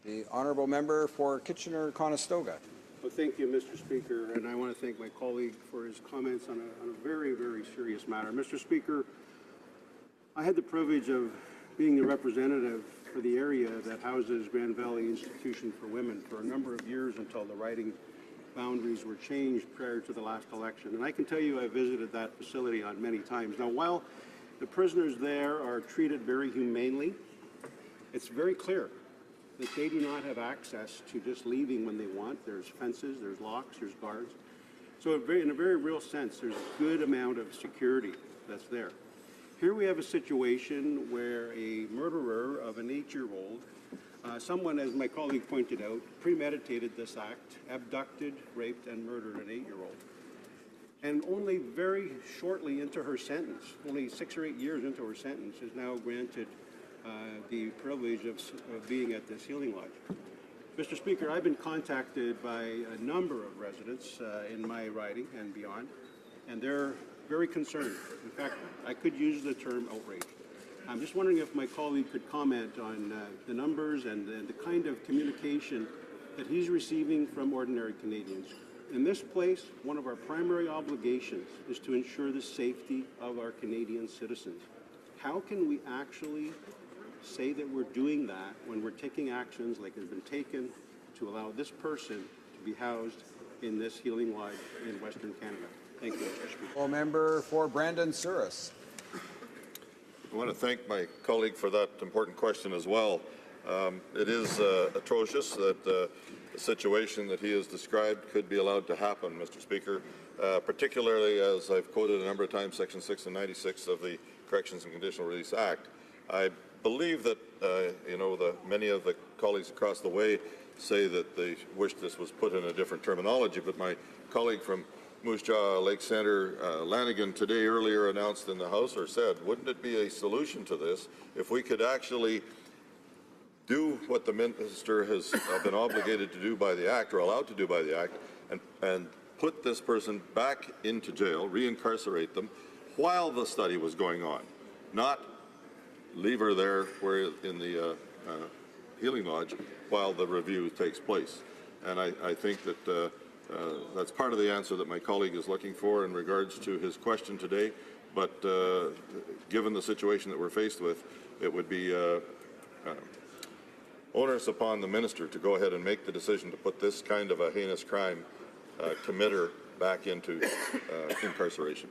The honourable member for Kitchener-Conestoga. Well, thank you, Mr. Speaker, and I want to thank my colleague for his comments on a very, very serious matter. Mr. Speaker, I had the privilege of being the representative for the area that houses Grand Valley Institution for Women for a number of years until the riding boundaries were changed prior to the last election. And I can tell you I visited that facility on many times. Now, while the prisoners there are treated very humanely, it's very clear that they do not have access to just leaving when they want. There's fences, there's locks, there's guards. So in a very real sense, there's a good amount of security that's there. Here we have a situation where a murderer of an 8-year-old, someone, as my colleague pointed out, premeditated this act, abducted, raped, and murdered an 8-year-old. And only very shortly into her sentence, only 6 or 8 years into her sentence, is now granted the privilege of being at this healing lodge. Mr. Speaker, I've been contacted by a number of residents in my riding and beyond, and they're very concerned. In fact, I could use the term outrage. I'm just wondering if my colleague could comment on the numbers and the kind of communication that he's receiving from ordinary Canadians. In this place, one of our primary obligations is to ensure the safety of our Canadian citizens. How can we actually say that we're doing that when we're taking actions like has been taken to allow this person to be housed in this healing lodge in Western Canada? Thank you, Mr. Speaker. Honourable member for Brandon-Souris. I want to thank my colleague for that important question as well. It is atrocious that the situation that he has described could be allowed to happen, Mr. Speaker, particularly as I've quoted a number of times Section 6 and 96 of the Corrections and Conditional Release Act. I believe that many of the colleagues across the way say that they wish this was put in a different terminology, but my colleague from Moose Jaw Lake Centre, Lanigan, today earlier announced in the House, or said, wouldn't it be a solution to this if we could actually do what the minister has been obligated to do by the Act, or allowed to do by the Act, and put this person back into jail, reincarcerate them, while the study was going on, not leave her there where in the healing lodge while the review takes place. And I think that that's part of the answer that my colleague is looking for in regards to his question today. But given the situation that we're faced with, it would be onerous upon the minister to go ahead and make the decision to put this kind of a heinous crime committer back into incarceration.